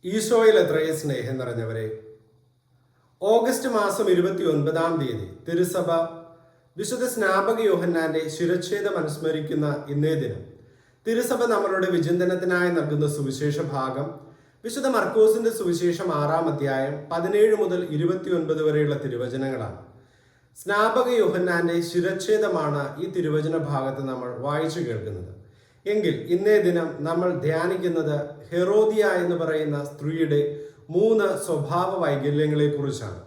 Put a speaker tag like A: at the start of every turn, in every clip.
A: ഈശോയിൽ എത്രയും സ്നേഹം നിറഞ്ഞവരെ, ഓഗസ്റ്റ് മാസം 29-ാം തീയതി തിരുസഭ വിശുദ്ധ സ്നാപക യോഹന്നാന്റെ ശിരച്ഛേദം അനുസ്മരിക്കുന്ന ഇന്നേ ദിനം തിരുസഭ നമ്മളുടെ വിചിന്തനത്തിനായി നൽകുന്ന സുവിശേഷ ഭാഗം വിശുദ്ധ മർക്കോസിന്റെ സുവിശേഷം 6-ാം അധ്യായം 17 മുതൽ 29 വരെയുള്ള തിരുവചനങ്ങളാണ്. സ്നാപക യോഹന്നാന്റെ ശിരച്ഛേദമാണ് ഈ തിരുവചന ഭാഗത്ത് നമ്മൾ വായിച്ചു കേൾക്കുന്നത്. എങ്കിൽ ഇന്നേ ദിനം നമ്മൾ ധ്യാനിക്കുന്നത് ഹെറോദിയ എന്ന് പറയുന്ന സ്ത്രീയുടെ 3 സ്വഭാവ വൈകല്യങ്ങളെ കുറിച്ചാണ്.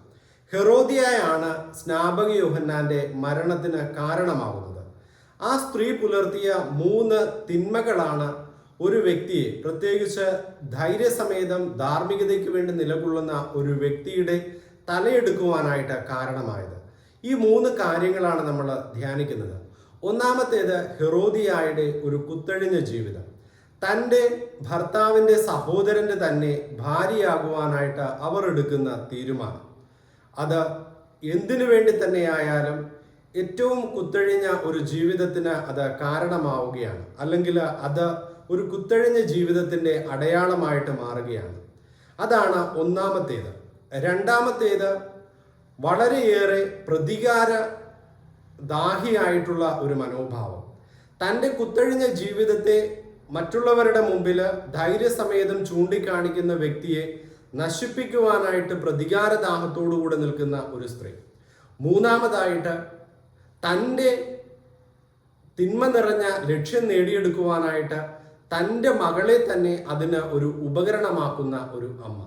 A: ഹെറോദിയയാണ് സ്നാപക യോഹന്നാന്റെ മരണത്തിന് കാരണമാകുന്നത്. ആ സ്ത്രീ പുലർത്തിയ 3 തിന്മകളാണ് ഒരു വ്യക്തിയെ, പ്രത്യേകിച്ച് ധൈര്യസമേതം ധാർമ്മികതയ്ക്ക് വേണ്ടി നിലകൊള്ളുന്ന ഒരു വ്യക്തിയുടെ തലയെടുക്കുവാനായിട്ട് കാരണമായത്. ഈ 3 കാര്യങ്ങളാണ് നമ്മൾ ധ്യാനിക്കുന്നത്. ഒന്നാമത്തേത് ഹെറോദിയായുടെ ഒരു കുത്തഴിഞ്ഞ ജീവിതം. തൻ്റെ ഭർത്താവിൻ്റെ സഹോദരൻ്റെ തന്നെ ഭാര്യയാകുവാനായിട്ട് അവർ എടുക്കുന്ന തീരുമാനം, അത് എന്തിനു വേണ്ടി തന്നെയായാലും ഏറ്റവും കുത്തഴിഞ്ഞ ഒരു ജീവിതത്തിന് അത് കാരണമാവുകയാണ്, അല്ലെങ്കിൽ അത് ഒരു കുത്തഴിഞ്ഞ ജീവിതത്തിൻ്റെ അടയാളമായിട്ട് മാറുകയാണ്. അതാണ് ഒന്നാമത്തേത്. രണ്ടാമത്തേത് വളരെയേറെ പ്രതികാര ദാഹിയായിട്ടുള്ള ഒരു മനോഭാവം. തൻ്റെ കുത്തഴിഞ്ഞ ജീവിതത്തെ മറ്റുള്ളവരുടെ മുമ്പിൽ ധൈര്യസമേതം ചൂണ്ടിക്കാണിക്കുന്ന വ്യക്തിയെ നശിപ്പിക്കുവാനായിട്ട് പ്രതികാരദാഹത്തോടുകൂടെ നിൽക്കുന്ന ഒരു സ്ത്രീ. മൂന്നാമതായിട്ട് തൻ്റെ തിന്മ നിറഞ്ഞ ലക്ഷ്യം നേടിയെടുക്കുവാനായിട്ട് തൻ്റെ മകളെ തന്നെ അതിന് ഒരു ഉപകരണമാക്കുന്ന ഒരു അമ്മ.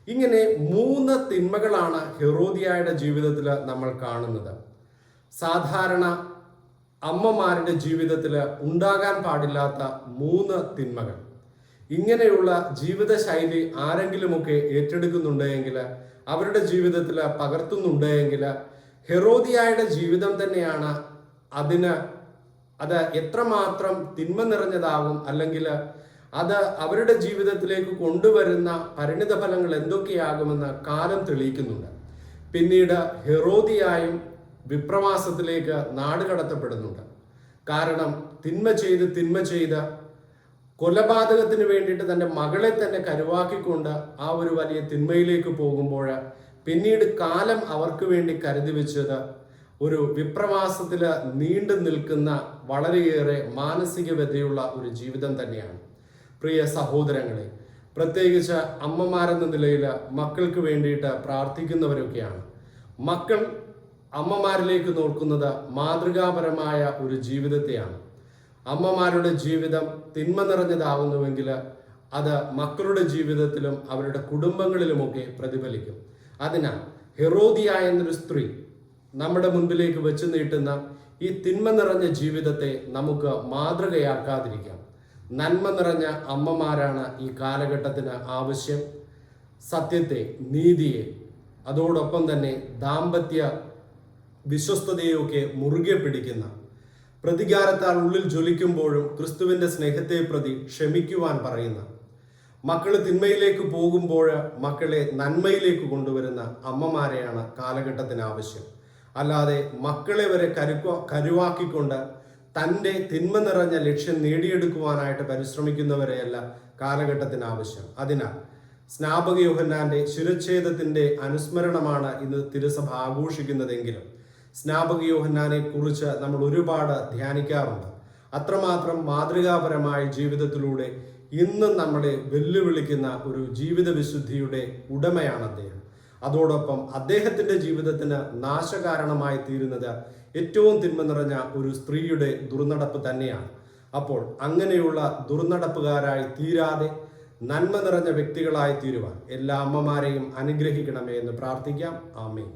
A: ഇങ്ങനെ 3 തിന്മകളാണ് ഹെറോദിയയുടെ ജീവിതത്തിൽ നമ്മൾ കാണുന്നത്. സാധാരണ അമ്മമാരുടെ ജീവിതത്തിൽ ഉണ്ടാകാൻ പാടില്ലാത്ത 3 തിന്മകൾ. ഇങ്ങനെയുള്ള ജീവിതശൈലി ആരെങ്കിലുമൊക്കെ ഏറ്റെടുക്കുന്നുണ്ടെങ്കിൽ, അവരുടെ ജീവിതത്തിൽ പകർത്തുന്നുണ്ടെങ്കിൽ, ഹെറോദിയയുടെ ജീവിതം തന്നെയാണ് അത് എത്രമാത്രം തിന്മ നിറഞ്ഞതാകും, അല്ലെങ്കിൽ അത് അവരുടെ ജീവിതത്തിലേക്ക് കൊണ്ടുവരുന്ന പരിണിത ഫലങ്ങൾ എന്തൊക്കെയാകുമെന്ന് കാലം തെളിയിക്കുന്നുണ്ട്. പിന്നീട് ഹെറോദിയായും വിപ്രവാസത്തിലേക്ക് നാടുകടത്തപ്പെടുന്നുണ്ട്. കാരണം തിന്മ ചെയ്ത് കൊലപാതകത്തിന് വേണ്ടിയിട്ട് തൻ്റെ മകളെ തന്നെ കരുവാക്കിക്കൊണ്ട് ആ ഒരു വലിയ തിന്മയിലേക്ക് പോകുമ്പോൾ പിന്നീട് കാലം അവർക്ക് വേണ്ടി കരുതി വെച്ചത് ഒരു വിപ്രവാസത്തിൽ നീണ്ടു നിൽക്കുന്ന വളരെയേറെ മാനസിക വ്യതയുള്ള ഒരു ജീവിതം തന്നെയാണ്. പ്രിയ സഹോദരങ്ങളെ, പ്രത്യേകിച്ച് അമ്മമാരെന്ന നിലയിൽ മക്കൾക്ക് വേണ്ടിയിട്ട് പ്രാർത്ഥിക്കുന്നവരൊക്കെയാണ്. മക്കൾ അമ്മമാരിലേക്ക് നോക്കുന്നത് മാതൃകാപരമായ ഒരു ജീവിതത്തെയാണ്. അമ്മമാരുടെ ജീവിതം തിന്മ നിറഞ്ഞതാകുന്നുവെങ്കിൽ അത് മക്കളുടെ ജീവിതത്തിലും അവരുടെ കുടുംബങ്ങളിലുമൊക്കെ പ്രതിഫലിക്കും. അതിനാൽ ഹെറോദിയ എന്നൊരു സ്ത്രീ നമ്മുടെ മുൻപിലേക്ക് വെച്ച് നീട്ടുന്ന ഈ തിന്മ നിറഞ്ഞ ജീവിതത്തെ നമുക്ക് മാതൃകയാക്കാതിരിക്കാം. നന്മ നിറഞ്ഞ അമ്മമാരാണ് ഈ കാലഘട്ടത്തിന് ആവശ്യം. സത്യത്തെ, നീതിയെ, അതോടൊപ്പം തന്നെ ദാമ്പത്യ വിശ്വസ്തതയൊക്കെ മുറുകെ പിടിക്കുന്ന, പ്രതികാരത്താൽ ഉള്ളിൽ ജ്വലിക്കുമ്പോഴും ക്രിസ്തുവിൻ്റെ സ്നേഹത്തെ പ്രതി ക്ഷമിക്കുവാൻ പറയുന്ന, മക്കൾ തിന്മയിലേക്ക് പോകുമ്പോൾ മക്കളെ നന്മയിലേക്ക് കൊണ്ടുവരുന്ന അമ്മമാരെയാണ് കാലഘട്ടത്തിന് ആവശ്യം. അല്ലാതെ മക്കളെ വരെ കരുവാക്കിക്കൊണ്ട് തൻ്റെ തിന്മ നിറഞ്ഞ ലക്ഷ്യം നേടിയെടുക്കുവാനായിട്ട് പരിശ്രമിക്കുന്നവരെയല്ല കാലഘട്ടത്തിന് ആവശ്യം. അതിനാൽ സ്നാപക യോഹന്നാന്റെ ശിരച്ഛേദത്തിന്റെ അനുസ്മരണമാണ് ഇന്ന് തിരുസഭ ആഘോഷിക്കുന്നതെങ്കിലും സ്നാപക യോഹന്നാനെ കുറിച്ച് നമ്മൾ ഒരുപാട് ധ്യാനിക്കാറുണ്ട്. അത്രമാത്രം മാതൃകാപരമായ ജീവിതത്തിലൂടെ ഇന്നും നമ്മളെ വെല്ലുവിളിക്കുന്ന ഒരു ജീവിത വിശുദ്ധിയുടെ ഉടമയാണ് അദ്ദേഹം. അതോടൊപ്പം അദ്ദേഹത്തിന്റെ ജീവിതത്തിന് നാശകാരണമായി തീരുന്നത് ഏറ്റവും തിന്മ നിറഞ്ഞ ഒരു സ്ത്രീയുടെ ദുർനടപ്പ് തന്നെയാണ്. അപ്പോൾ അങ്ങനെയുള്ള ദുർനടപ്പുകാരായി തീരാതെ നന്മ നിറഞ്ഞ വ്യക്തികളായി തീരുവാൻ എല്ലാ അമ്മമാരെയും അനുഗ്രഹിക്കണമേ എന്ന് പ്രാർത്ഥിക്കാം. ആമേൻ.